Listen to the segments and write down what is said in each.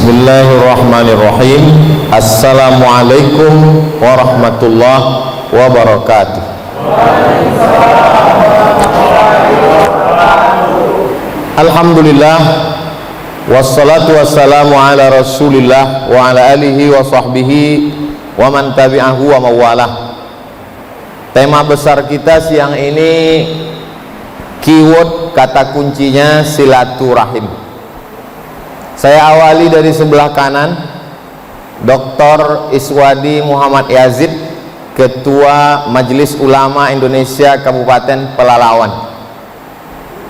Bismillahirrahmanirrahim. Assalamualaikum warahmatullahi wabarakatuh. Alhamdulillah, wassalatu wassalamu ala rasulillah wa ala alihi wa sahbihi wa man tabi'ahu wa mawalah. Tema besar kita siang ini, keyword kata kuncinya silaturahim. Saya awali dari sebelah kanan, Dr. Iswadi Muhammad Yazid, Ketua Majelis Ulama Indonesia Kabupaten Pelalawan.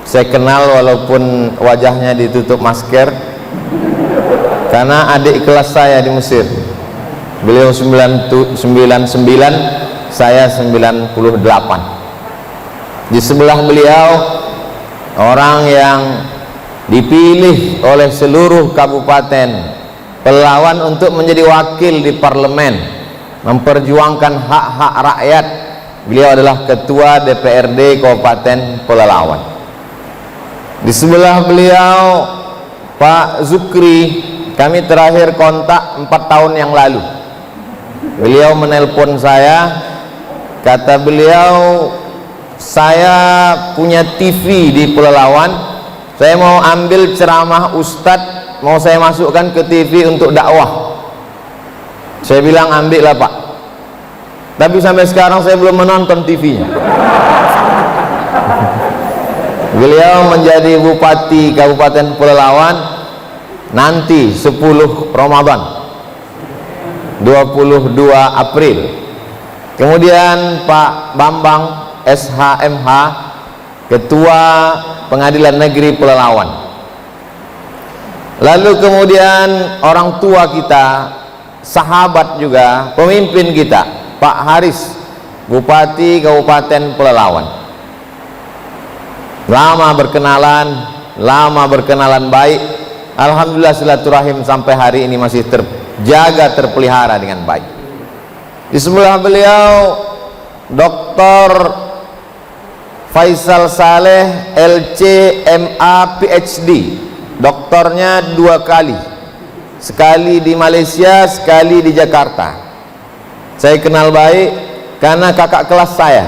Saya kenal walaupun wajahnya ditutup masker, karena adik kelas saya di Mesir. Beliau 99, saya 98. Di sebelah beliau orang yang dipilih oleh seluruh Kabupaten Pelalawan untuk menjadi wakil di parlemen, memperjuangkan hak-hak rakyat. Beliau adalah Ketua DPRD Kabupaten Pelalawan. Di sebelah beliau Pak Zukri, kami terakhir kontak 4 tahun yang lalu. Beliau menelpon saya, kata beliau, saya punya TV di Pelalawan, saya mau ambil ceramah Ustadz, mau saya masukkan ke TV untuk dakwah. Saya bilang ambillah Pak, tapi sampai sekarang saya belum menonton TV-nya. Beliau menjadi Bupati Kabupaten Pelalawan nanti 10 Ramadan 22 April. Kemudian Pak Bambang SHMH, Ketua Pengadilan Negeri Pelalawan. Lalu kemudian orang tua kita, sahabat juga, pemimpin kita, Pak Haris, Bupati Kabupaten Pelalawan. Lama berkenalan baik. Alhamdulillah silaturahim sampai hari ini masih terjaga, terpelihara dengan baik. Di sebelah beliau Dr. Faisal Saleh LC.MA PhD, doktornya 2 kali, sekali di Malaysia, sekali di Jakarta. Saya kenal baik karena kakak kelas saya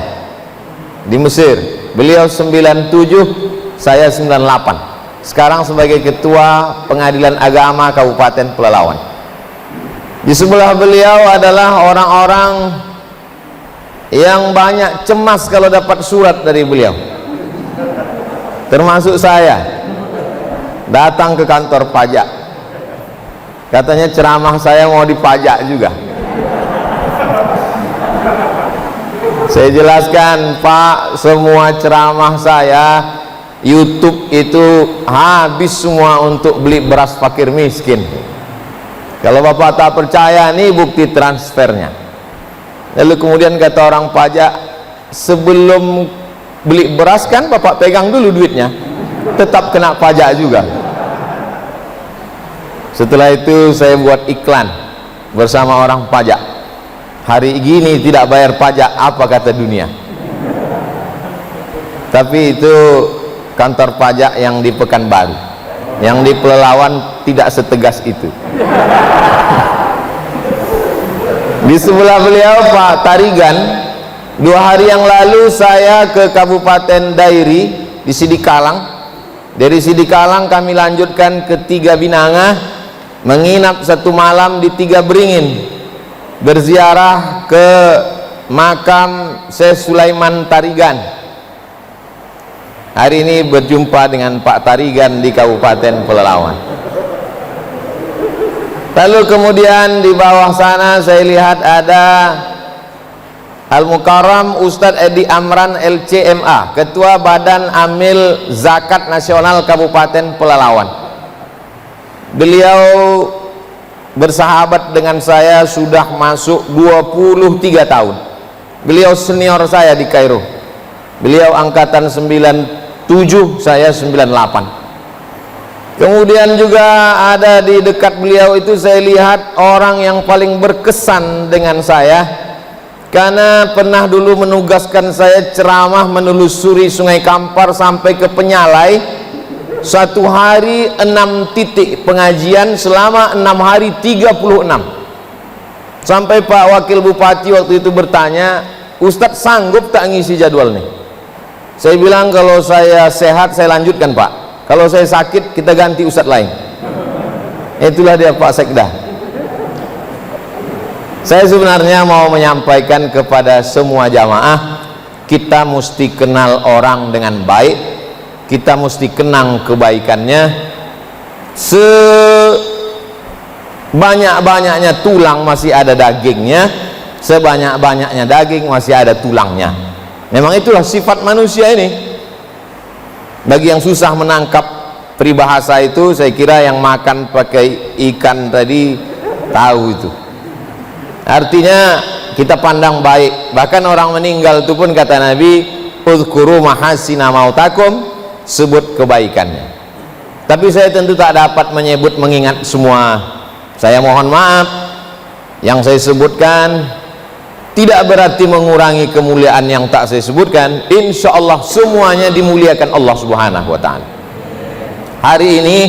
di Mesir. Beliau 97, saya 98. Sekarang sebagai Ketua Pengadilan Agama Kabupaten Pelalawan. Di sebelah beliau adalah orang-orang yang banyak cemas kalau dapat surat dari beliau, termasuk saya. Datang ke kantor pajak, katanya ceramah saya mau dipajak juga. Saya jelaskan, Pak, semua ceramah saya YouTube itu habis semua untuk beli beras fakir miskin. Kalau Bapak tak percaya, nih bukti transfernya. Lalu kemudian kata orang pajak, sebelum beli beras kan Bapak pegang dulu duitnya, tetap kena pajak juga. Setelah itu saya buat iklan bersama orang pajak. Hari gini tidak bayar pajak, apa kata dunia? Tapi itu kantor pajak yang di Pekanbaru, yang di Pelalawan tidak setegas itu. Di sebelah beliau Pak Tarigan, 2 hari yang lalu saya ke Kabupaten Dairi di Sidikalang. Dari Sidikalang kami lanjutkan ke 3 Binanga, menginap 1 malam di 3 Beringin, berziarah ke makam Syekh Sulaiman Tarigan. Hari ini berjumpa dengan Pak Tarigan di Kabupaten Pelalawan. Lalu kemudian di bawah sana saya lihat ada Al-Mukarram Ustadz Edi Amran LC.MA, Ketua Badan Amil Zakat Nasional Kabupaten Pelalawan. Beliau bersahabat dengan saya sudah masuk 23 tahun. Beliau senior saya di Kairo. Beliau angkatan 97, saya 98. Kemudian juga ada di dekat beliau itu saya lihat orang yang paling berkesan dengan saya, karena pernah dulu menugaskan saya ceramah menelusuri Sungai Kampar sampai ke Penyalai. Satu hari 6 titik pengajian selama 6 hari 36. Sampai Pak Wakil Bupati waktu itu bertanya, Ustadz sanggup tak ngisi jadwal nih? Saya bilang kalau saya sehat saya lanjutkan Pak, kalau saya sakit kita ganti Ustadz lain. Itulah dia Pak Sekda. Saya sebenarnya mau menyampaikan kepada semua jamaah, kita mesti kenal orang dengan baik, kita mesti kenang kebaikannya. Sebanyak-banyaknya tulang masih ada dagingnya, sebanyak-banyaknya daging masih ada tulangnya. Memang itulah sifat manusia ini. Bagi yang susah menangkap peribahasa itu, saya kira yang makan pakai ikan tadi tahu itu. Artinya kita pandang baik. Bahkan orang meninggal itu pun kata Nabi, uzkuru mahasina mautakum, sebut kebaikannya. Tapi saya tentu tak dapat menyebut mengingat semua. Saya mohon maaf, yang saya sebutkan tidak berarti mengurangi kemuliaan yang tak saya sebutkan. Insya Allah semuanya dimuliakan Allah Subhanahu wa ta'ala. Hari ini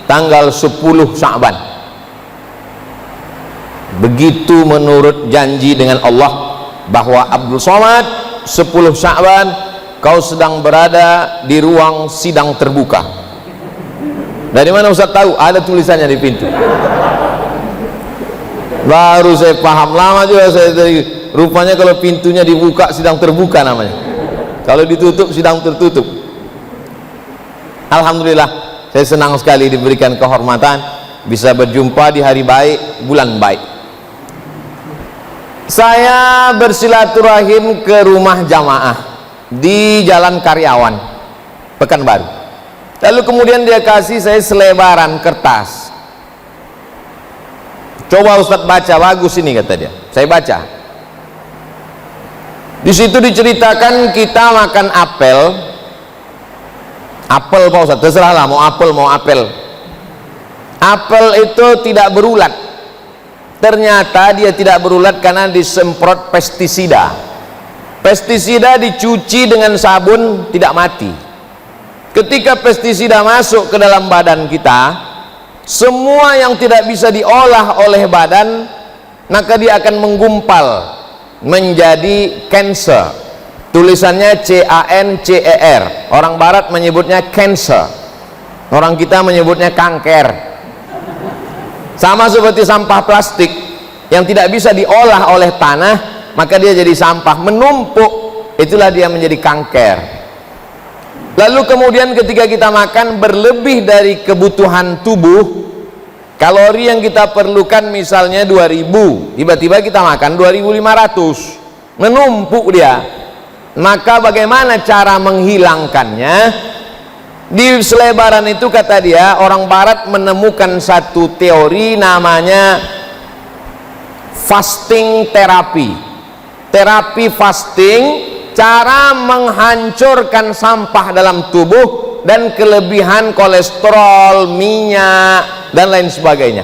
tanggal 10 Sya'ban, begitu menurut janji dengan Allah bahwa Abdul Somad 10 Sya'ban kau sedang berada di ruang sidang terbuka. Dari mana Ustaz tahu? Ada tulisannya di pintu. Baru saya paham, lama juga saya dari, rupanya kalau pintunya dibuka sidang terbuka namanya, kalau ditutup sidang tertutup. Alhamdulillah, saya senang sekali diberikan kehormatan bisa berjumpa di hari baik, bulan baik. Saya bersilaturahim ke rumah jamaah di Jalan Karyawan, Pekanbaru. Lalu kemudian dia kasih saya selebaran kertas. Coba Ustadz baca, bagus ini kata dia. Saya baca. Di situ diceritakan kita makan apel. Apel Pak Ustadz, terserahlah mau apel mau apel. Apel itu tidak berulat. Ternyata dia tidak berulat karena disemprot pestisida. Pestisida dicuci dengan sabun tidak mati. Ketika pestisida masuk ke dalam badan kita, semua yang tidak bisa diolah oleh badan, maka dia akan menggumpal menjadi cancer. Tulisannya C-A-N-C-E-R. Orang barat menyebutnya cancer, orang kita menyebutnya kanker. Sama seperti sampah plastik yang tidak bisa diolah oleh tanah, maka dia jadi sampah, menumpuk, itulah dia menjadi kanker. Lalu kemudian ketika kita makan berlebih dari kebutuhan tubuh, kalori yang kita perlukan misalnya 2000, tiba-tiba kita makan 2500, menumpuk dia. Maka bagaimana cara menghilangkannya? Di selebaran itu kata dia, orang barat menemukan satu teori namanya fasting terapi. Terapi fasting, cara menghancurkan sampah dalam tubuh dan kelebihan kolesterol, minyak dan lain sebagainya.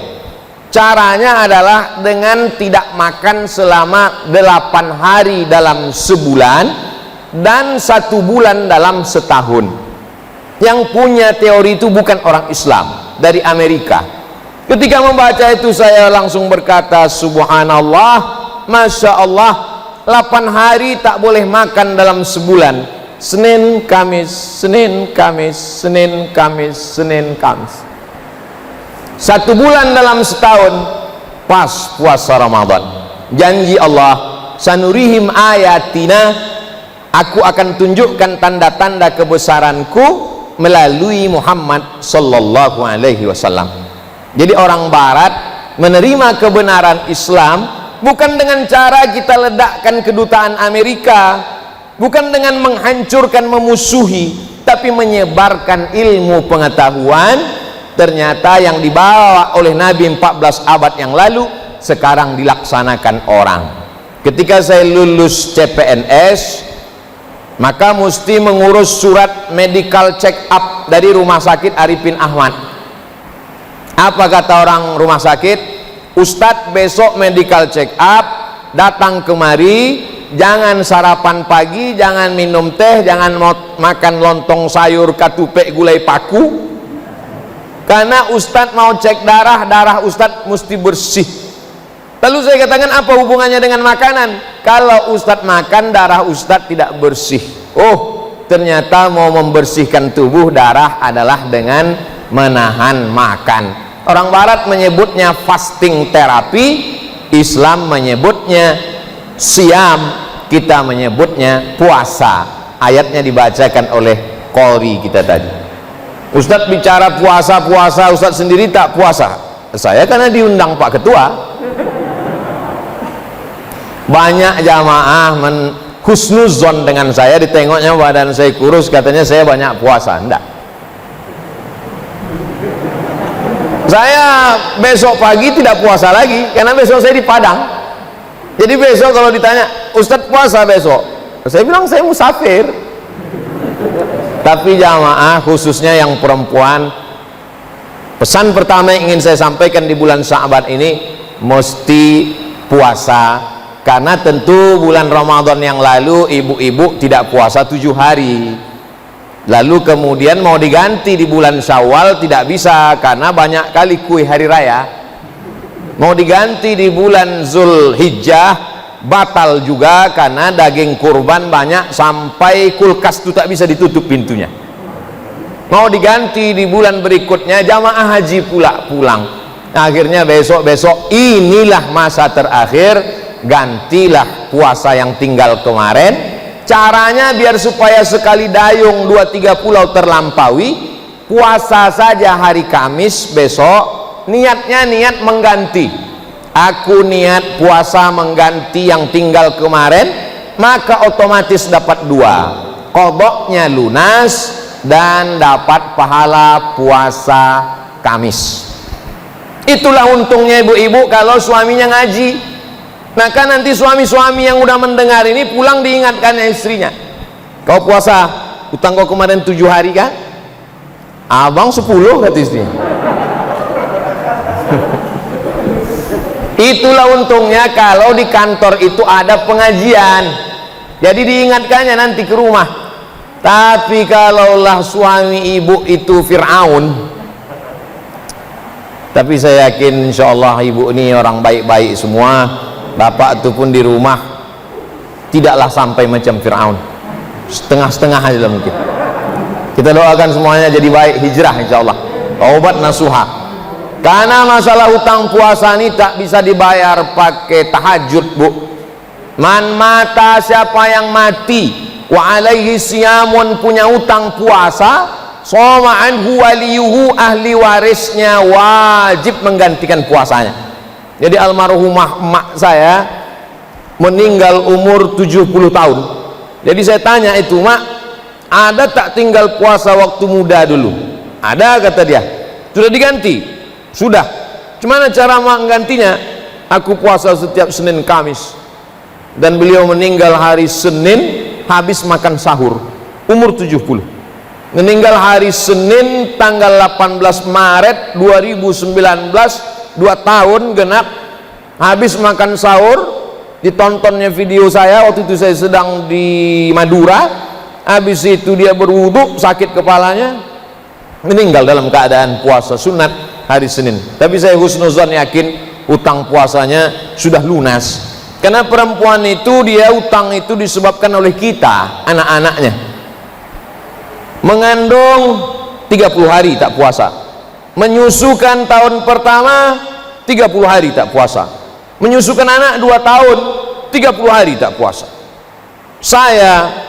Caranya adalah dengan tidak makan selama 8 hari dalam sebulan dan 1 bulan dalam setahun. Yang punya teori itu bukan orang Islam, dari Amerika. Ketika membaca itu saya langsung berkata, subhanallah, masya Allah, 8 hari tak boleh makan dalam sebulan. Senin, Kamis, Senin, Kamis, Senin, Kamis, Senin, Kamis. 1 bulan dalam setahun, pas puasa Ramadan. Janji Allah, sanurihim ayatina, aku akan tunjukkan tanda-tanda kebesaranku melalui Muhammad sallallahu alaihi wasallam. Jadi orang barat menerima kebenaran Islam bukan dengan cara kita ledakkan kedutaan Amerika, bukan dengan menghancurkan, memusuhi, tapi menyebarkan ilmu pengetahuan. Ternyata yang dibawa oleh Nabi 14 abad yang lalu sekarang dilaksanakan orang. Ketika saya lulus CPNS, maka mesti mengurus surat medical check up dari Rumah Sakit Arifin Ahmad. Apa kata orang rumah sakit? Ustadz, besok medical check up, datang kemari, jangan sarapan pagi, jangan minum teh, jangan makan lontong sayur katupek gulai paku, karena Ustadz mau cek darah, darah Ustadz mesti bersih. Lalu saya katakan, apa hubungannya dengan makanan? Kalau Ustadz makan, darah Ustadz tidak bersih. Oh, ternyata mau membersihkan tubuh, darah adalah dengan menahan makan. Orang barat menyebutnya fasting terapi, Islam menyebutnya siam, kita menyebutnya puasa. Ayatnya dibacakan oleh qori kita tadi. Ustadz bicara puasa-puasa, Ustadz sendiri tak puasa. Saya karena diundang Pak Ketua. Banyak jamaah husnuzon dengan saya, ditengoknya badan saya kurus, katanya saya banyak puasa. Enggak. Saya besok pagi tidak puasa lagi, karena besok saya di Padang. Jadi besok kalau ditanya, Ustadz puasa besok, saya bilang saya musafir. Tapi jamaah khususnya yang perempuan, pesan pertama yang ingin saya sampaikan di bulan Sya'ban ini, mesti puasa. Karena tentu bulan Ramadan yang lalu ibu-ibu tidak puasa 7 hari, lalu kemudian mau diganti di bulan Syawal tidak bisa karena banyak kali kue hari raya. Mau diganti di bulan Zulhijjah batal juga karena daging kurban banyak sampai kulkas itu tak bisa ditutup pintunya. Mau diganti di bulan berikutnya, jamaah haji pula pulang. Akhirnya besok-besok inilah masa terakhir, gantilah puasa yang tinggal kemarin. Caranya biar supaya sekali dayung 2-3 pulau terlampaui, puasa saja hari Kamis besok, niatnya niat mengganti. Aku niat puasa mengganti yang tinggal kemarin, maka otomatis dapat 2, qadoknya lunas dan dapat pahala puasa Kamis. Itulah untungnya ibu-ibu kalau suaminya ngaji. Nah kan nanti suami-suami yang udah mendengar ini pulang diingatkan istrinya, kau puasa, utang kau kemarin 7 hari kan? Abang 10 kata istrinya. Itulah untungnya kalau di kantor itu ada pengajian, jadi diingatkannya nanti ke rumah. Tapi kalaulah suami ibu itu Fir'aun, tapi saya yakin insyaallah ibu ini orang baik-baik semua. Bapak itu pun di rumah tidaklah sampai macam Fir'aun, setengah-setengah aja mungkin. Kita doakan semuanya jadi baik, hijrah insyaallah, taubat nasuha. Karena masalah hutang puasa ini tak bisa dibayar pakai tahajud, Bu. Man mata, siapa yang mati wa alaihi siyamun, punya hutang puasa, shoma anhu waliyuhu, ahli warisnya wajib menggantikan puasanya. Jadi almarhumah emak saya meninggal umur 70 tahun. Jadi saya tanya itu, mak, ada tak tinggal puasa waktu muda dulu? Ada, kata dia. Sudah diganti? Sudah. Gimana cara menggantinya? Aku puasa setiap Senin Kamis. Dan beliau meninggal hari Senin habis makan sahur, umur 70. Meninggal hari Senin tanggal 18 Maret 2019, 2 tahun genap, habis makan sahur. Ditontonnya video saya waktu itu saya sedang di Madura. Habis itu dia berwudu, sakit kepalanya, meninggal dalam keadaan puasa sunat hari Senin. Tapi saya husnuzon yakin utang puasanya sudah lunas, karena perempuan itu dia utang itu disebabkan oleh kita, anak-anaknya. Mengandung 30 hari tak puasa, menyusukan tahun pertama 30 hari tak puasa, menyusukan anak 2 tahun 30 hari tak puasa. Saya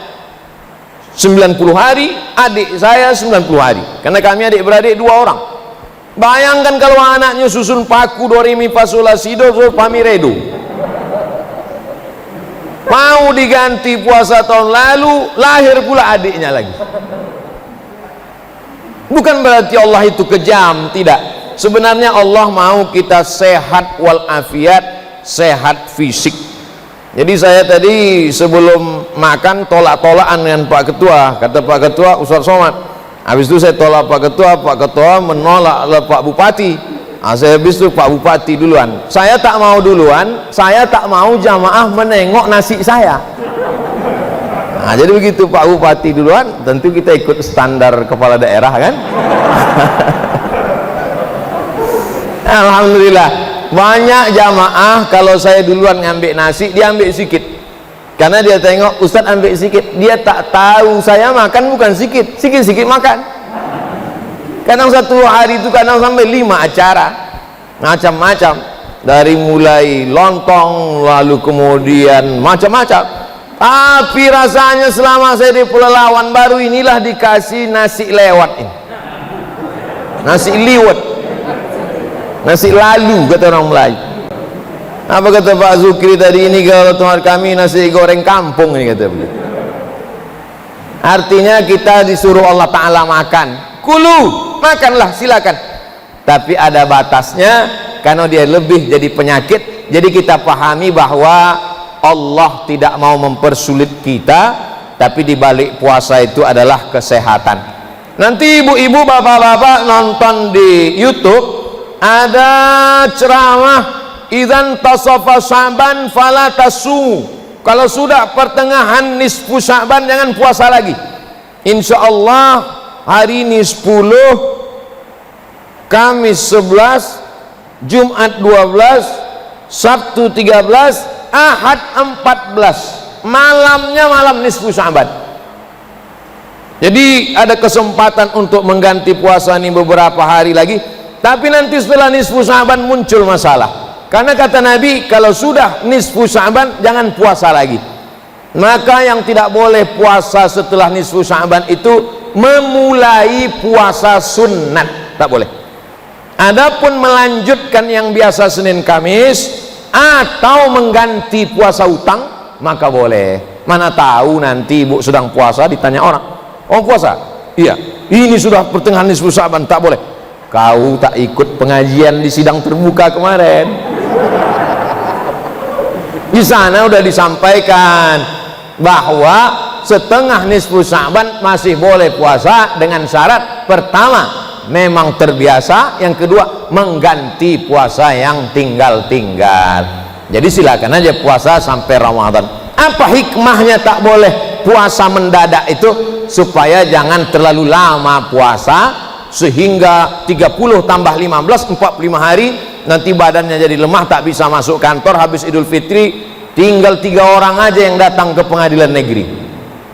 90 hari, adik saya 90 hari, karena kami adik-beradik 2 orang. Bayangkan kalau anaknya susun paku do re mi fa sol la si do fa mi re do. Mau diganti puasa tahun lalu, lahir pula adiknya lagi. Bukan berarti Allah itu kejam, tidak. Sebenarnya Allah mau kita sehat walafiat, sehat fisik. Jadi saya tadi sebelum makan tolak-tolakan dengan Pak Ketua. Kata Pak Ketua, Ustaz Somad, habis itu saya tolak Pak Ketua menolak Pak Bupati. Saya habis itu Pak Bupati duluan. Saya tak mau duluan, saya tak mau jamaah menengok nasi saya. Nah, jadi begitu Pak Bupati duluan, tentu kita ikut standar kepala daerah kan. Alhamdulillah, banyak jamaah kalau saya duluan ngambil nasi, dia ambil sedikit. Karena dia tengok Ustadz ambil sedikit, dia tak tahu saya makan bukan sedikit, sedikit makan. Kadang satu hari itu kadang sampai 5 acara, macam-macam, dari mulai lontong, lalu kemudian macam-macam. Tapi rasanya selama saya di Pelalawan baru inilah dikasih nasi lewat ini, nasi liwet, nasi lalu kata orang Melayu. Apa kata Pak Zukri tadi, ini kalau tempat kami nasi goreng kampung ini kata beliau. Artinya kita disuruh Allah Ta'ala makan, kulu, makanlah silakan, tapi ada batasnya karena dia lebih jadi penyakit. Jadi kita pahami bahwa Allah tidak mau mempersulit kita, tapi dibalik puasa itu adalah kesehatan. Nanti ibu-ibu, bapak-bapak nonton di YouTube ada ceramah, idzan tasafa Sya'ban fala tasu. Kalau sudah pertengahan nisfu Sya'ban jangan puasa lagi. Insyaallah hari ini 10, Kamis 11, Jumat 12, Sabtu 13, Ahad 14, malamnya malam nisfu Sya'ban. Jadi ada kesempatan untuk mengganti puasa ini beberapa hari lagi. Tapi nanti setelah nisfu Sya'ban muncul masalah. Karena kata Nabi, kalau sudah nisfu Sya'ban jangan puasa lagi. Maka yang tidak boleh puasa setelah nisfu Sya'ban itu memulai puasa sunat, tak boleh. Adapun melanjutkan yang biasa Senin Kamis atau mengganti puasa utang maka boleh. Mana tahu nanti ibu sedang puasa ditanya orang, oh puasa? Iya, ini sudah pertengahan nisfu Sya'ban, tak boleh. Kau tak ikut pengajian di sidang terbuka kemarin? Di sana udah disampaikan bahwa setengah nisfu Sya'ban masih boleh puasa dengan syarat pertama memang terbiasa, yang kedua mengganti puasa yang tinggal-tinggal. Jadi silakan aja puasa sampai Ramadan. Apa hikmahnya tak boleh puasa mendadak itu? Supaya jangan terlalu lama puasa, sehingga 30 tambah 15, 45 hari nanti badannya jadi lemah, tak bisa masuk kantor. Habis Idul Fitri tinggal 3 orang aja yang datang ke pengadilan negeri.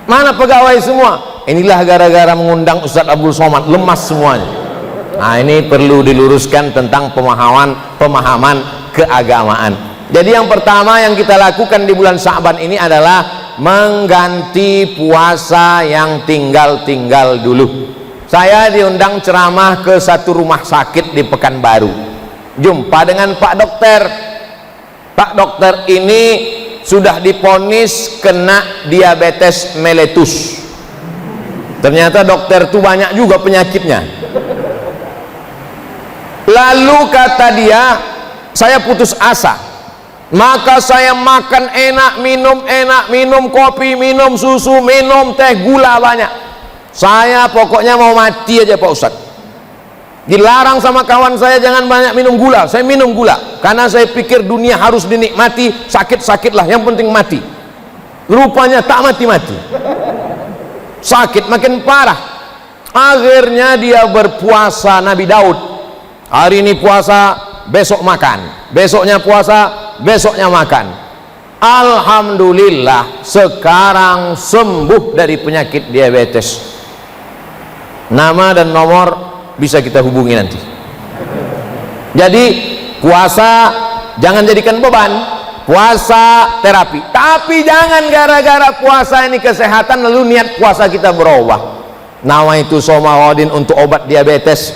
Mana pegawai semua? Inilah gara-gara mengundang Ustadz Abdul Somad, lemas semuanya. Nah, ini perlu diluruskan tentang pemahaman keagamaan. Jadi yang pertama yang kita lakukan di bulan Sya'ban ini adalah mengganti puasa yang tinggal-tinggal dulu. Saya diundang ceramah ke satu rumah sakit di Pekanbaru. Jumpa dengan Pak Dokter. Pak Dokter ini sudah divonis kena diabetes mellitus. Ternyata dokter itu banyak juga penyakitnya. Lalu kata dia, saya putus asa, maka saya makan enak, minum kopi, minum susu, minum teh, gula banyak. Saya pokoknya mau mati aja Pak Ustadz. Dilarang sama kawan saya jangan banyak minum gula, saya minum gula karena saya pikir dunia harus dinikmati, sakit-sakitlah yang penting mati. Rupanya tak mati-mati, sakit makin parah. Akhirnya dia berpuasa Nabi Daud. Hari ini puasa, besok makan, besoknya puasa, besoknya makan. Alhamdulillah sekarang sembuh dari penyakit diabetes. Nama dan nomor bisa kita hubungi nanti. Jadi puasa jangan jadikan beban, puasa terapi. Tapi jangan gara-gara puasa ini kesehatan lalu niat puasa kita berubah. Nama itu somawadin untuk obat diabetes,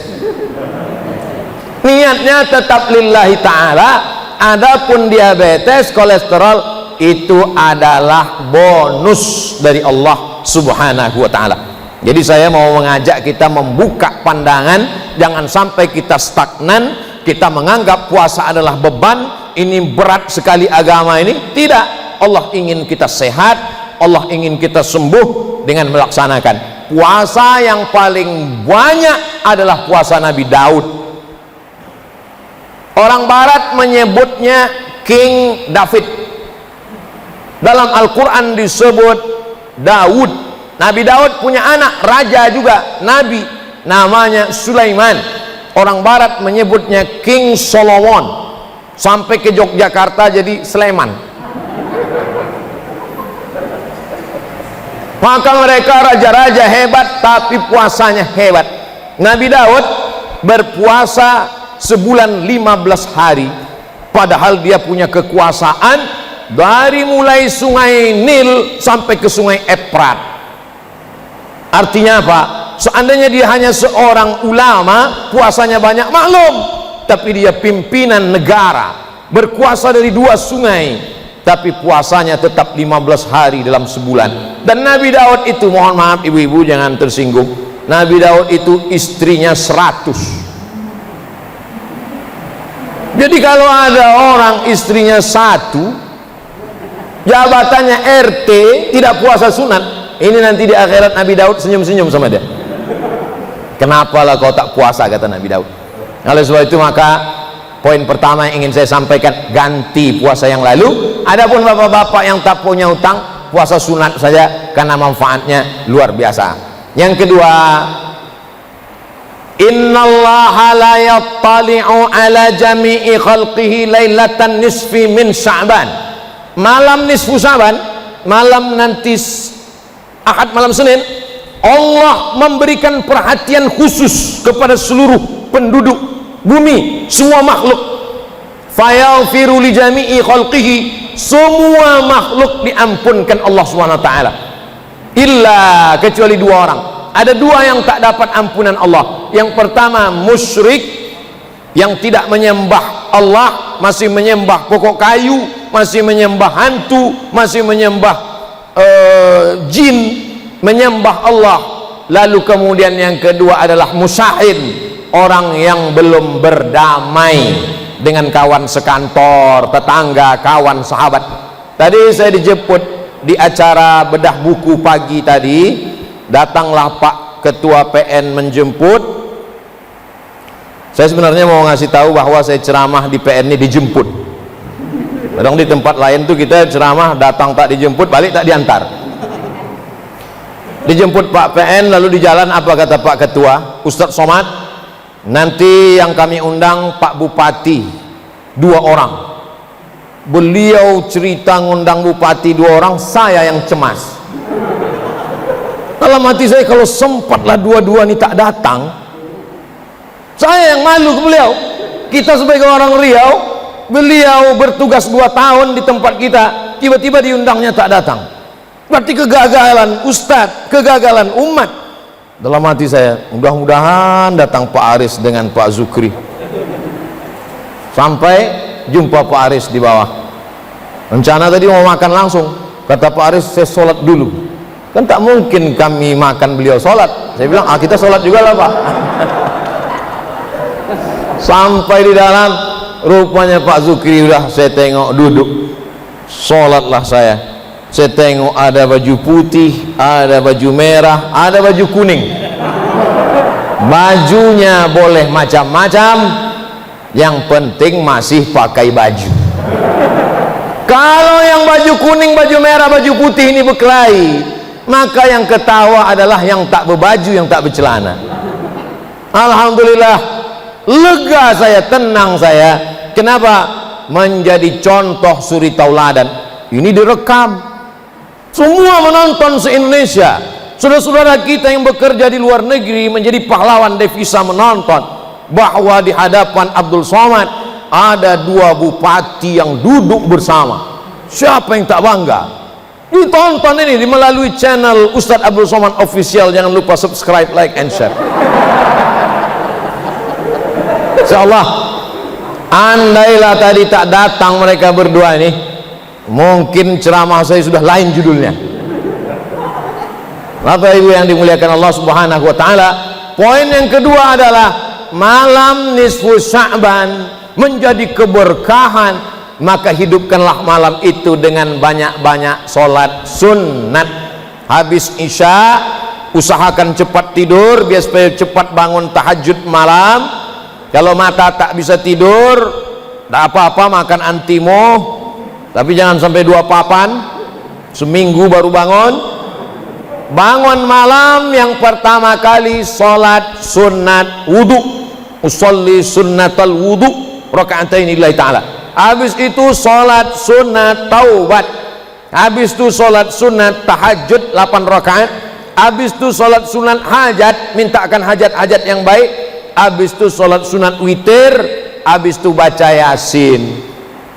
niatnya tetap lillahi ta'ala. Adapun diabetes, kolesterol itu adalah bonus dari Allah subhanahu wa ta'ala. Jadi saya mau mengajak kita membuka pandangan, jangan sampai kita stagnan, kita menganggap puasa adalah beban, ini berat sekali agama ini. Tidak, Allah ingin kita sehat, Allah ingin kita sembuh dengan melaksanakan. Puasa yang paling banyak adalah puasa Nabi Daud. Orang barat menyebutnya King David. Dalam Al-Quran disebut Daud. Nabi Daud punya anak raja juga, nabi, namanya Sulaiman. orang barat menyebutnya King Solomon, sampai ke Yogyakarta jadi Sleman. Maka mereka raja-raja hebat tapi puasanya hebat. Nabi Daud berpuasa sebulan 15 hari, padahal dia punya kekuasaan dari mulai sungai Nil sampai ke sungai Efrat. Artinya apa? Seandainya dia hanya seorang ulama, puasanya banyak, maklum, tapi dia pimpinan negara, berkuasa dari 2 sungai, tapi puasanya tetap 15 hari dalam sebulan. Dan Nabi Daud itu, mohon maaf ibu-ibu jangan tersinggung, Nabi Daud itu istrinya 100. Jadi kalau ada orang istrinya 1, jabatannya RT, tidak puasa sunat, ini nanti di akhirat Nabi Daud senyum-senyum sama dia. Kenapalah kau tak puasa, kata Nabi Daud. Oleh sebab itu maka poin pertama yang ingin saya sampaikan, ganti puasa yang lalu. Adapun bapak-bapak yang tak punya utang, puasa sunat saja karena manfaatnya luar biasa. Yang kedua, innallaha la yattali'u ala jami'i khalqihi lailatan nisfi min Sya'ban. Malam nisfu Sya'ban, malam nanti Ahad malam Senin, Allah memberikan perhatian khusus kepada seluruh penduduk bumi, semua makhluk. Fayaghfiru li jami'i khalqihi, semua makhluk diampunkan Allah SWT, illa kecuali 2 orang. Ada 2 yang tak dapat ampunan Allah. Yang pertama, musyrik yang tidak menyembah Allah, masih menyembah pokok kayu, masih menyembah hantu, masih menyembah jin, menyembah Allah. Lalu kemudian yang kedua adalah musyahid, orang yang belum berdamai dengan kawan sekantor, tetangga, kawan, sahabat. Tadi saya dijemput di acara bedah buku pagi tadi, datanglah Pak Ketua PN menjemput. Saya sebenarnya mau ngasih tahu bahwa saya ceramah di PN ini dijemput. Kadang di tempat lain tuh kita ceramah datang tak dijemput, balik tak diantar. Dijemput Pak PN, lalu di jalan apa kata Pak Ketua? Ustadz Somad, nanti yang kami undang Pak Bupati 2 orang. Beliau cerita ngundang Bupati 2 orang, saya yang cemas. Dalam hati saya, kalau sempatlah 2-2 ini tak datang, saya yang malu ke beliau. Kita sebagai orang Riau, beliau bertugas 2 tahun di tempat kita, tiba-tiba diundangnya tak datang. Berarti kegagalan Ustadz, kegagalan umat. Dalam hati saya, mudah-mudahan datang Pak Aris dengan Pak Zukri. Sampai jumpa Pak Aris di bawah. Rencana tadi mau makan langsung, kata Pak Aris, saya sholat dulu. Kan tak mungkin kami makan beliau sholat. Saya bilang, kita sholat juga lah Pak. Sampai di dalam, rupanya Pak Zukri udah saya tengok duduk. Sholatlah saya tengok ada baju putih, ada baju merah, ada baju kuning. Bajunya boleh macam-macam, yang penting masih pakai baju. Kalau yang baju kuning, baju merah, baju putih ini berkelahi, maka yang ketawa adalah yang tak berbaju, yang tak bercelana. Alhamdulillah, lega saya, tenang saya. Kenapa? Menjadi contoh suri tauladan. Ini direkam, semua menonton se-Indonesia. Saudara-saudara kita yang bekerja di luar negeri menjadi pahlawan devisa menonton bahwa di hadapan Abdul Somad ada 2 bupati yang duduk bersama. Siapa yang tak bangga? Ditonton ini melalui channel Ustadz Abdul Somad Official. Jangan lupa subscribe, like, and share. Insyaallah, andailah tadi tak datang mereka berdua ini, mungkin ceramah saya sudah lain judulnya. Bapak Ibu yang dimuliakan Allah Subhanahu wa taala, poin yang kedua adalah malam nisfu Sya'ban menjadi keberkahan, maka hidupkanlah malam itu dengan banyak-banyak sholat sunnat. Habis Isya usahakan cepat tidur biar supaya cepat bangun tahajud malam. Kalau mata tak bisa tidur, tak apa-apa makan antimo, tapi jangan sampai 2 papan, seminggu baru bangun. Bangun malam yang pertama kali sholat sunat wudhu, usolli sunnatal wudu raka'atain lillahi ta'ala. Habis itu sholat sunat taubat, habis itu sholat sunat tahajud 8 rakaat, habis itu sholat sunat hajat, mintakan hajat-hajat yang baik, habis itu sholat sunat witir, habis itu baca yasin.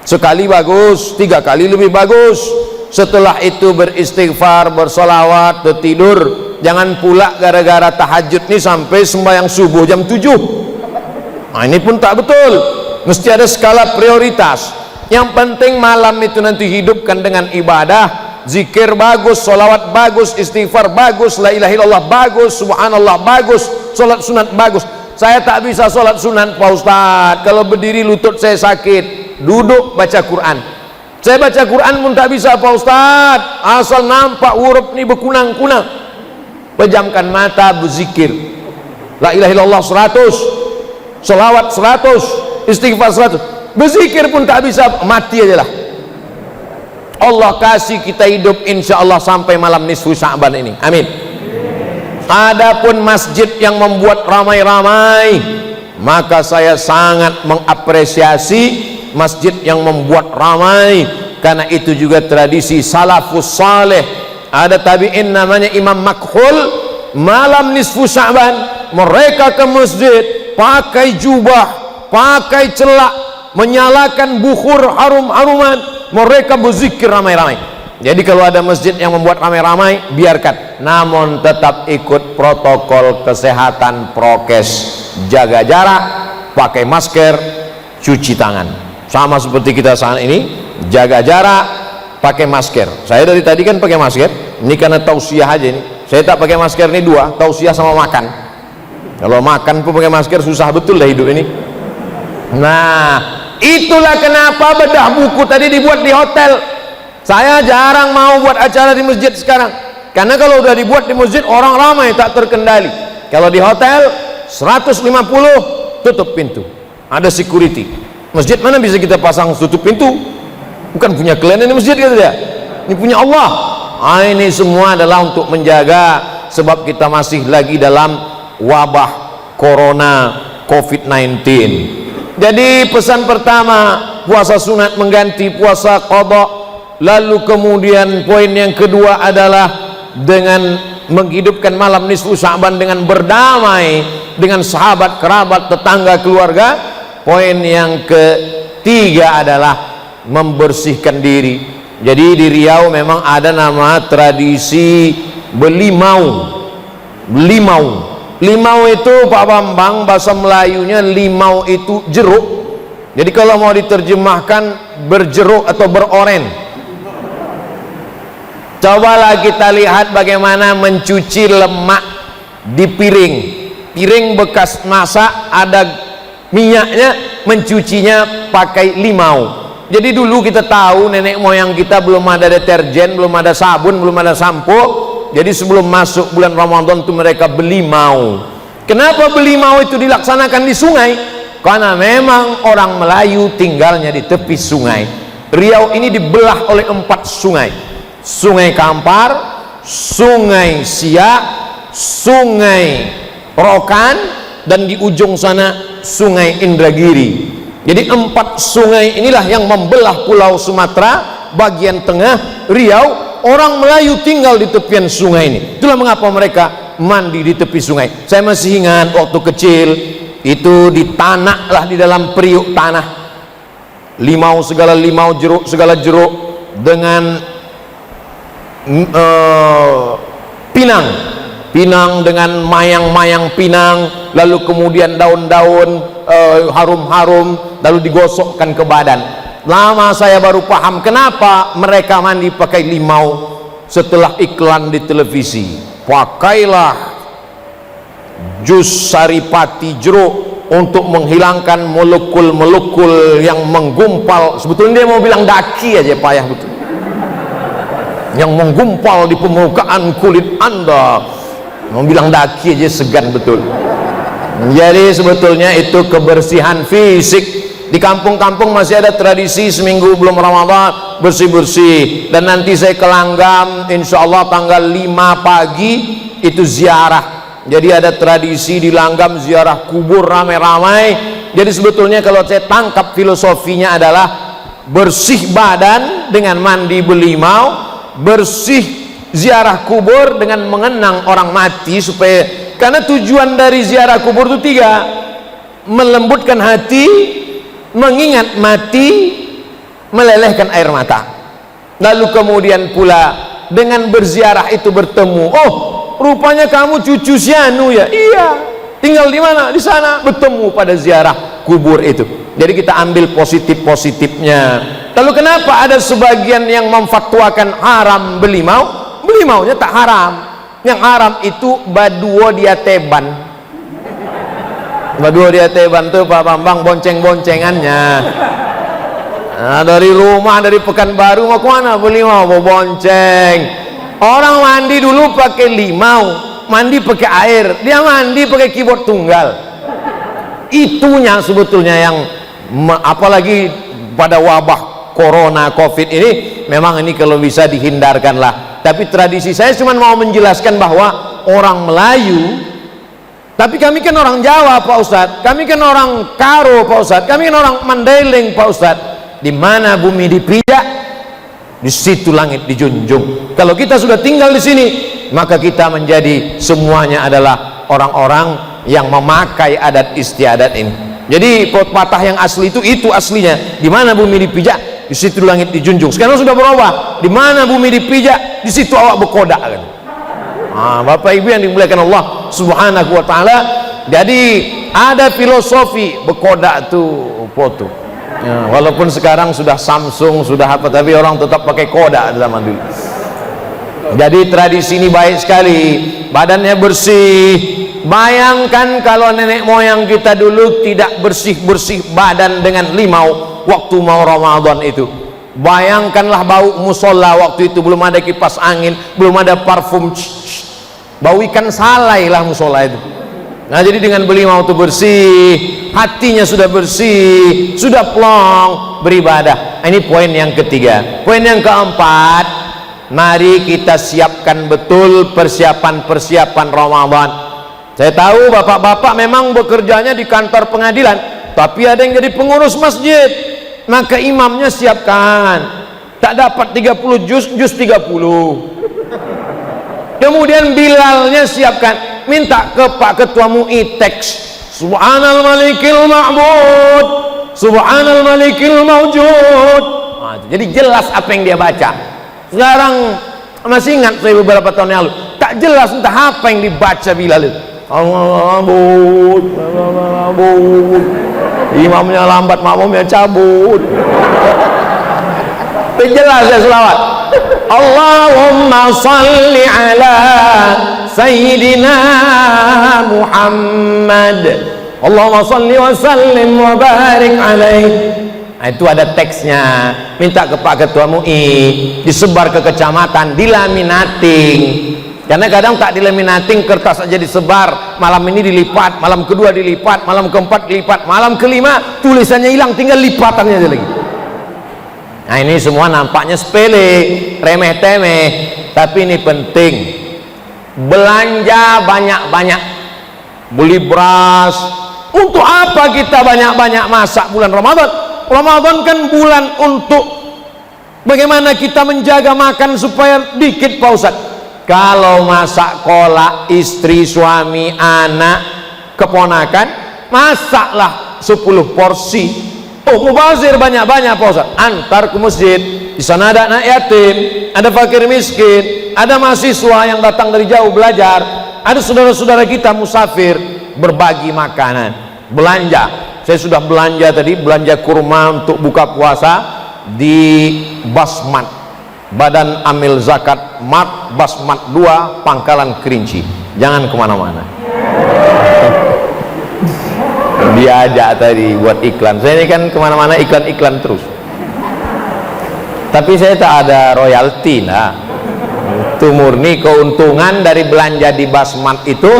Sekali bagus, 3 kali lebih bagus. Setelah itu beristighfar, bersolawat, tertidur. Jangan pula gara-gara tahajud nih sampai sembahyang subuh jam 7. Nah, ini pun tak betul. Mesti ada skala prioritas. Yang penting malam itu nanti hidupkan dengan ibadah, zikir bagus, solawat bagus, istighfar bagus, la ilaha illallah bagus, subhanallah bagus, solat sunat bagus. Saya tak bisa solat sunat Pak Ustadz, kalau berdiri lutut saya sakit. Duduk baca Quran. Saya baca Quran pun tak bisa Pak Ustadz, asal nampak huruf ni berkunang-kunang. Pejamkan mata, berzikir, la ilaha illallah 100, solawat 100, istighfar 100. Berzikir pun tak bisa, mati aja lah. Allah kasih kita hidup insyaallah sampai malam nisfu Sya'ban ini, amin. Adapun masjid yang membuat ramai-ramai, maka saya sangat mengapresiasi masjid yang membuat ramai, karena itu juga tradisi salafus saleh. Ada tabi'in namanya Imam Makhul, malam nisfu Sya'ban mereka ke masjid pakai jubah, pakai celak, menyalakan bukhur harum-haruman, mereka berzikir ramai-ramai. Jadi kalau ada masjid yang membuat ramai-ramai, biarkan, namun tetap ikut protokol kesehatan, prokes, jaga jarak, pakai masker, cuci tangan. Sama seperti kita saat ini, jaga jarak, pakai masker. Saya dari tadi kan pakai masker, ini karena tausiah aja ini. Saya tak pakai masker ini 2, tausiah sama makan. Kalau makan pun pakai masker, susah betul lah hidup ini. Nah, itulah kenapa bedah buku tadi dibuat di hotel. Saya jarang mau buat acara di masjid sekarang, karena kalau udah dibuat di masjid orang ramai tak terkendali. Kalau di hotel 150 tutup pintu, ada security. Masjid mana bisa kita pasang tutup pintu? Bukan punya kalian ini masjid, kata dia, ini punya Allah. Ini semua adalah untuk menjaga, sebab kita masih lagi dalam wabah corona COVID-19. Jadi pesan pertama, puasa sunat mengganti puasa qada. Lalu kemudian poin yang kedua adalah dengan menghidupkan malam nisfu Sya'ban dengan berdamai dengan sahabat, kerabat, tetangga, keluarga. Poin yang ketiga adalah membersihkan diri. Jadi di Riau memang ada nama tradisi belimau. Limau itu Pak Bambang, bahasa Melayunya limau itu jeruk. Jadi kalau mau diterjemahkan berjeruk atau beroren. Cobalah kita lihat bagaimana mencuci lemak di piring. Piring bekas masak ada minyaknya, mencucinya pakai limau. Jadi dulu kita tahu nenek moyang kita belum ada deterjen, belum ada sabun, belum ada sampo. Jadi sebelum masuk bulan Ramadan itu mereka belimau. Kenapa belimau itu dilaksanakan di sungai? Karena memang orang Melayu tinggalnya di tepi sungai. Riau ini dibelah oleh 4 sungai. Sungai Kampar, Sungai Siak, Sungai Rokan, dan di ujung sana Sungai Indragiri. Jadi 4 sungai inilah yang membelah pulau Sumatera bagian tengah Riau. Orang Melayu tinggal di tepian sungai ini. Itulah mengapa mereka mandi di tepi sungai. Saya masih ingat waktu kecil itu di tanah lah, di dalam periuk tanah, limau segala limau, jeruk segala jeruk, dengan pinang dengan mayang-mayang pinang, lalu kemudian daun-daun harum-harum, lalu digosokkan ke badan. Lama saya baru paham kenapa mereka mandi pakai limau. Setelah iklan di televisi, pakailah jus saripati jeruk untuk menghilangkan molekul-molekul yang menggumpal. Sebetulnya dia mau bilang daki aja, payah betul, yang menggumpal di permukaan kulit Anda. Mau bilang daki aja segan betul. Jadi sebetulnya itu kebersihan fisik. Di kampung-kampung masih ada tradisi seminggu belum Ramadan bersih-bersih. Dan nanti saya ke Langgam insya Allah tanggal 5 pagi itu ziarah Jadi ada tradisi di Langgam ziarah kubur ramai-ramai. Jadi sebetulnya kalau saya tangkap filosofinya adalah bersih badan dengan mandi belimau, bersih ziarah kubur dengan mengenang orang mati, supaya, karena tujuan dari ziarah kubur itu 3: melembutkan hati, mengingat mati, melelehkan air mata. Lalu kemudian pula dengan berziarah itu bertemu, oh rupanya kamu cucu si anu ya, iya, tinggal di mana, di sana, bertemu pada ziarah kubur itu. Jadi kita ambil positif-positifnya. Lalu kenapa ada sebagian yang memfatwakan haram belimau? Belimaunya tak haram, yang haram itu baduo diateban. Baduo diateban tuh Pak Bambang bonceng-boncengannya. Nah, dari rumah, dari Pekanbaru mau kemana belimau, mau bonceng. Orang mandi dulu pakai limau, mandi pakai air, dia mandi pakai keyboard tunggal. Itunya sebetulnya yang apalagi pada wabah corona covid ini, memang ini kalau bisa dihindarkan lah. Tapi tradisi saya cuma mau menjelaskan bahwa orang Melayu, tapi kami kan orang Jawa Pak Ustadz, kami kan orang Karo Pak Ustadz, kami kan orang Mandailing Pak Ustadz. Di mana bumi dipijak, di situ langit dijunjung. Kalau kita sudah tinggal di sini, maka kita menjadi semuanya adalah orang-orang yang memakai adat istiadat ini. Jadi pepatah yang asli itu aslinya, di mana bumi dipijak, di situ langit dijunjung. Sekarang sudah berubah, di mana bumi dipijak, di situ awak berkodak kan. Bapak Ibu yang dimuliakan Allah Subhanahu wa taala. Jadi ada filosofi berkodak tuh foto. Ya, walaupun sekarang sudah Samsung, sudah apa, tapi orang tetap pakai kodak zaman dulu. Jadi tradisi ini baik sekali, badannya bersih. Bayangkan kalau nenek moyang kita dulu tidak bersih-bersih badan dengan limau waktu mau Ramadan itu. Bayangkanlah bau musola waktu itu, belum ada kipas angin, belum ada parfum, bau ikan salai lah musola itu. Nah, jadi dengan belimau itu bersih, hatinya sudah bersih, sudah plong beribadah. Ini poin yang ketiga. Poin yang keempat, mari kita siapkan betul persiapan-persiapan Ramadan. Saya tahu bapak-bapak memang bekerjanya di kantor pengadilan, tapi ada yang jadi pengurus masjid, maka imamnya siapkan. Tak dapat 30 juz 30. Kemudian bilalnya siapkan, minta ke Pak Ketua MUI teks Subhanal Malikil Ma'bud, Subhanal Malikil Mawjud. Jadi jelas apa yang dia baca. Sekarang masih ingat saya beberapa tahun yang lalu, tak jelas entah apa yang dibaca Bilal itu. Allah Ma'bud, Ma'bud. Imamnya lambat, makmumnya cabut. Jelas ya selawat. Allahumma salli ala Sayyidina Muhammad, Allahumma salli wa sallim wa barik alaih. Nah, itu ada teksnya. Minta ke Pak Ketua MUI, disebar ke kecamatan, dilaminating. Karena kadang tak dilaminating, kertas aja disebar. Malam ini dilipat, malam kedua dilipat, malam keempat dilipat, malam kelima tulisannya hilang, tinggal lipatannya aja lagi. Nah, ini semua nampaknya sepele, remeh-temeh, tapi ini penting. Belanja banyak-banyak, beli beras. Untuk apa kita banyak-banyak masak bulan Ramadan? Ramadan kan bulan untuk bagaimana kita menjaga makan supaya dikit Pak Ustaz. Kalau masak kolak, istri, suami, anak, keponakan, masaklah 10 porsi. Oh, mubazir banyak-banyak Pak Ustaz. Antar ke masjid, di sana ada anak yatim, ada fakir miskin, ada mahasiswa yang datang dari jauh belajar, ada saudara-saudara kita musafir, berbagi makanan. Belanja, saya sudah belanja tadi, belanja kurma untuk buka puasa di Basmat, Badan Amil Zakat Mat Basmat 2 Pangkalan Kerinci. Jangan kemana-mana. Diajak tadi buat iklan. Saya ini kan kemana-mana iklan-iklan terus. Tapi saya tak ada royalti lah. Itu murni keuntungan dari belanja di Basmat itu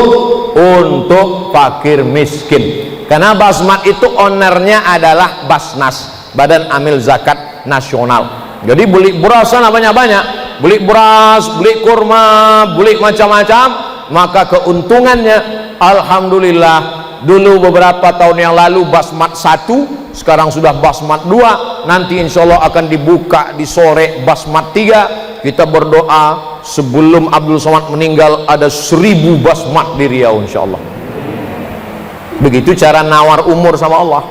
untuk fakir miskin. Karena Basmat itu ownernya adalah Basnas, Badan Amil Zakat Nasional. Jadi beli beras sana banyak-banyak, beli beras, beli kurma, beli macam-macam, maka keuntungannya alhamdulillah. Dulu beberapa tahun yang lalu Basmat 1, sekarang sudah Basmat 2, nanti insya Allah akan dibuka di sore Basmat 3. Kita berdoa sebelum Abdul Somad meninggal ada 1000 Basmat di Riau insya Allah. Begitu cara nawar umur sama Allah.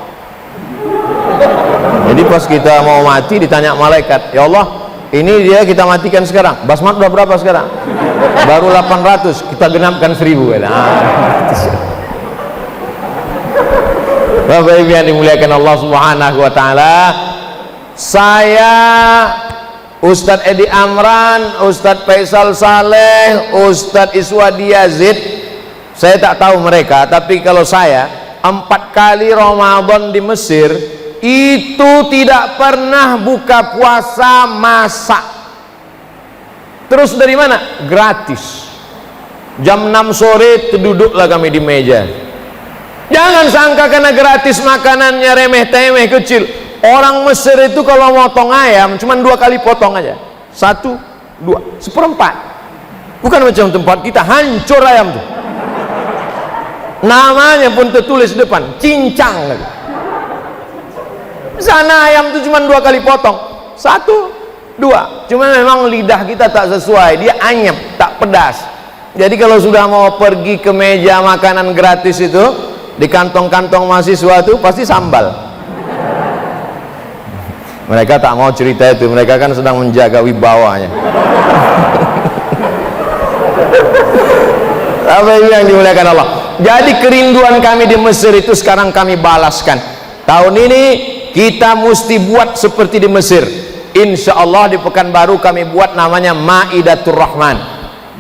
Jadi pas kita mau mati ditanya malaikat, ya Allah ini dia kita matikan sekarang, Basmat udah berapa sekarang? Baru 800, kita genapkan 1000. Bapak Ibu yang dimuliakan Allah Subhanahu wa taala, saya Ustadz Edi Amran, Ustadz Faisal Saleh, Ustadz Iswadi Yazid, saya tak tahu mereka, tapi kalau saya 4 kali Ramadan di Mesir itu tidak pernah buka puasa masak. Terus dari mana? Gratis. Jam 6 sore duduklah kami di meja. Jangan sangka karena gratis makanannya remeh-temeh kecil. Orang Mesir itu kalau motong ayam cuma 2 kali potong aja, 1, 2, 1/4. Bukan macam tempat kita hancur ayam tuh. Namanya pun tertulis depan, cincang lagi. Sana ayam tuh cuma 2 kali potong, 1, 2. Cuma memang lidah kita tak sesuai, dia anyep, tak pedas. Jadi kalau sudah mau pergi ke meja makanan gratis itu, di kantong-kantong mahasiswa itu pasti sambal. Mereka tak mau cerita itu, mereka kan sedang menjaga wibawanya. Apa yang dimuliakan Allah. Jadi kerinduan kami di Mesir itu sekarang kami balaskan. Tahun ini kita mesti buat seperti di Mesir. Insya Allah di Pekanbaru kami buat namanya Maidatur Rahman.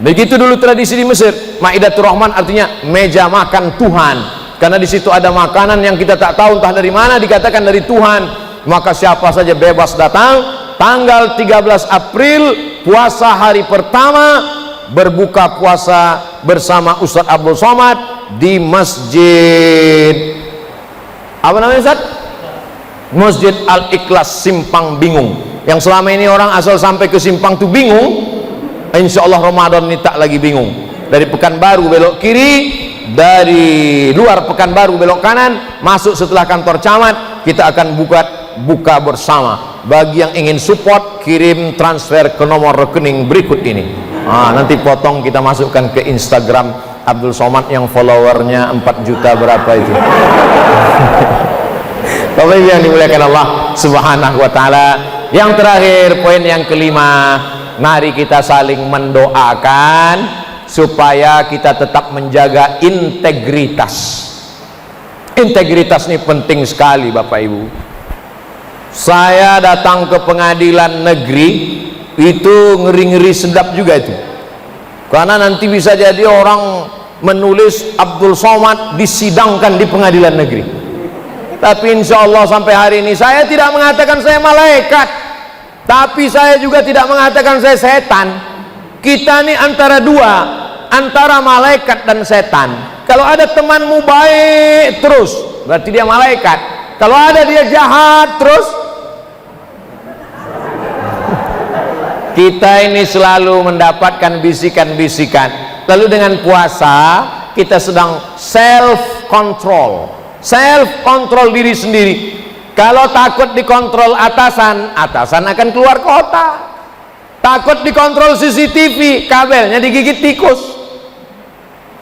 Begitu dulu tradisi di Mesir. Maidatur Rahman artinya meja makan Tuhan. Karena di situ ada makanan yang kita tak tahu entah dari mana, dikatakan dari Tuhan. Maka siapa saja bebas datang. Tanggal 13 April puasa hari pertama, berbuka puasa bersama Ustadz Abdul Somad di Masjid apa namanya Ustadz? Masjid Al-Ikhlas Simpang Bingung. Yang selama ini orang asal sampai ke Simpang tuh bingung. Insya Allah Ramadan ini tak lagi bingung. Dari Pekanbaru belok kiri, dari luar Pekanbaru belok kanan, masuk setelah kantor camat, kita akan buka bersama. Bagi yang ingin support, kirim transfer ke nomor rekening berikut ini. Nanti potong kita masukkan ke Instagram Abdul Somad yang followernya 4 juta berapa itu. Bapak Ibu yang dimuliakan Allah Subhanahu wa taala. Yang terakhir, poin yang kelima, mari kita saling mendoakan supaya kita tetap menjaga integritas. Integritas ini penting sekali Bapak Ibu. Saya datang ke pengadilan negeri itu ngeri-ngeri sedap juga itu, karena nanti bisa jadi orang menulis Abdul Somad disidangkan di pengadilan negeri. Tapi insya Allah sampai hari ini saya tidak mengatakan saya malaikat, tapi saya juga tidak mengatakan saya setan. Kita ini antara dua, antara malaikat dan setan. Kalau ada temanmu baik terus, berarti dia malaikat. Kalau ada dia jahat terus, kita ini selalu mendapatkan bisikan-bisikan. Lalu dengan puasa kita sedang self control diri sendiri. Kalau takut dikontrol atasan akan keluar kota. Takut dikontrol CCTV, kabelnya digigit tikus.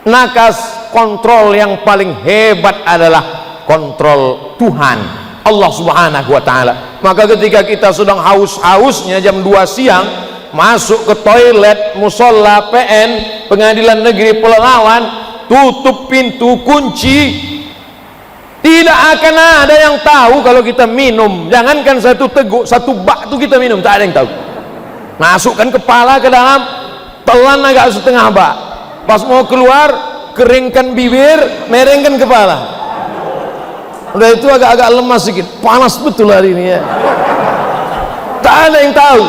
Nakas kontrol yang paling hebat adalah kontrol Tuhan Allah Subhanahu wa taala. Maka ketika kita sedang haus-hausnya jam 2 siang masuk ke toilet musola PN Pengadilan Negeri Pelalawan, tutup pintu, kunci, tidak akan ada yang tahu kalau kita minum. Jangankan satu teguk, satu bak itu kita minum, tak ada yang tahu. Masukkan kepala ke dalam, telan agak setengah bak, pas mau keluar keringkan bibir, merengkan kepala. Udah itu agak-agak lemas sedikit, panas betul hari ini ya. Tak ada yang tahu.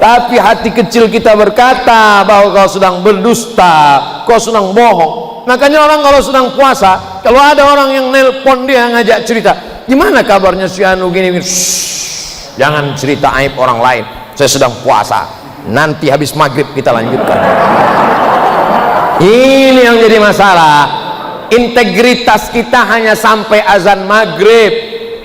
Tapi hati kecil kita berkata bahwa kau sedang berdusta, kau sedang bohong. Makanya orang kalau sedang puasa, kalau ada orang yang nelpon dia ngajak cerita, gimana kabarnya si Anu gini, jangan cerita aib orang lain. Saya sedang puasa, nanti habis maghrib kita lanjutkan. Ini yang jadi masalah. Integritas kita hanya sampai azan maghrib,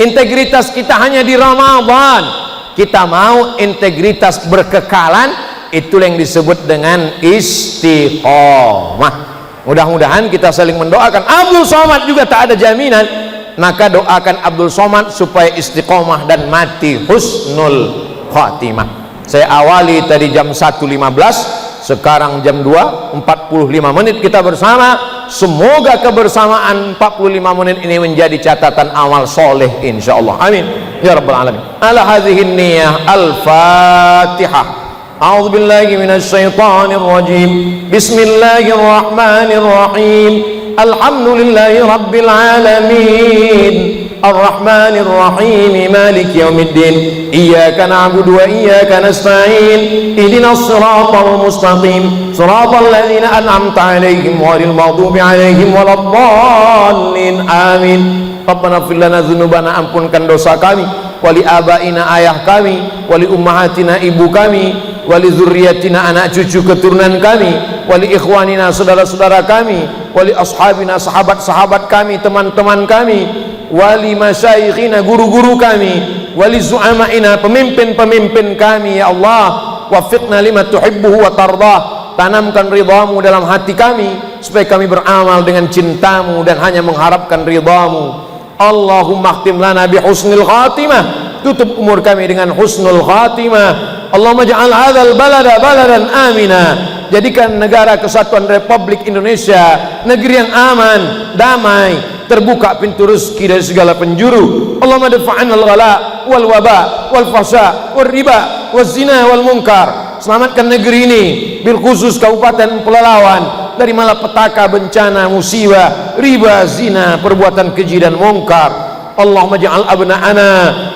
integritas kita hanya di Ramadan. Kita mau integritas berkekalan, itu yang disebut dengan istiqomah. Mudah-mudahan kita saling mendoakan. Abdul Somad juga tak ada jaminan, maka doakan Abdul Somad supaya istiqomah dan mati husnul khatimah. Saya awali tadi jam 1.15, sekarang jam 2.45 menit kita bersama. Semoga kebersamaan 45 menit ini menjadi catatan amal soleh insyaallah. Amin ya rabbal alamin. Ala hadhihi niyyah al-Fatihah. A'udzu billahi minasy syaithanir rajim. Bismillahirrahmanirrahim. Alhamdulillahi rabbil alamin. Ar-Rahmanir Rahim, Maliki Yaumiddin. Iyyaka na'budu wa iyyaka nasta'in. Ihdinas siratal mustaqim, siratal ladzina an'amta 'alaihim ghairil maghdubi 'alaihim waladdallin. Amin. Rabbana ighfir lana dzunubana, ampunkan dosa kami, wali abaina, ayah kami, wali ummahatina, ibu kami, wali dzurriyyatina, anak cucu keturunan kami, wali ikhwanina, saudara-saudara kami, wali ashabina, sahabat-sahabat kami, teman-teman kami, wali masyayikhina, guru-guru kami, wali zu'ama'ina, pemimpin-pemimpin kami. Ya Allah, wafiqna lima tuhibbuhu wa tardah. Tanamkan ridhamu dalam hati kami supaya kami beramal dengan cintamu dan hanya mengharapkan ridhamu. Allahumma khtim lana bi husnil khatimah. Tutup umur kami dengan husnul khatimah. Allahumma ja'al hadzal balada baladan amina. Jadikan negara kesatuan Republik Indonesia negeri yang aman, damai, terbuka pintu rezeki dari segala penjuru. Allahumma dafa'an al-ghala wal waba wal fasha wal riba wal zina wal munkar. Selamatkan negeri ini, bil khusus Kabupaten Pelalawan, dari malapetaka, bencana, musibah, riba, zina, perbuatan keji dan munkar. Allahumma ja'al abna'ana,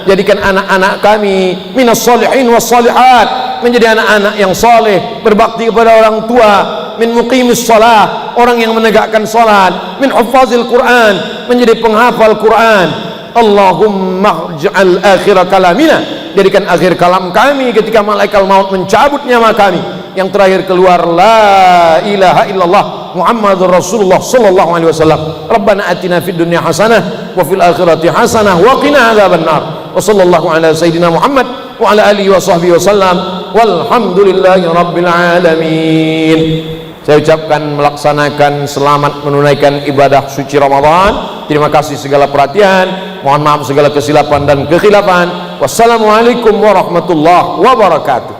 jadikan anak-anak kami minas solihin was solihat, menjadi anak-anak yang soleh, berbakti kepada orang tua, min muqimis shalah, orang yang menegakkan salat, min huffazil Quran, menjadi penghafal Quran. Allahumma ja'al akhir kalamina, jadikan akhir kalam kami ketika malaikat maut mencabut nyawa kami, yang terakhir keluar la ilaha illallah Muhammadur Rasulullah sallallahu alaihi wasallam. Rabbana atina fid dunya hasanah wa fil akhirati hasanah wa qina adzabannar. Wa sallallahu ala sayidina Muhammad wa ala alihi wa sahbihi wasallam. Walhamdulillahi rabbil alamin. Saya ucapkan melaksanakan selamat menunaikan ibadah suci Ramadan. Terima kasih segala perhatian. Mohon maaf segala kesilapan dan kekhilafan. Wassalamualaikum warahmatullahi wabarakatuh.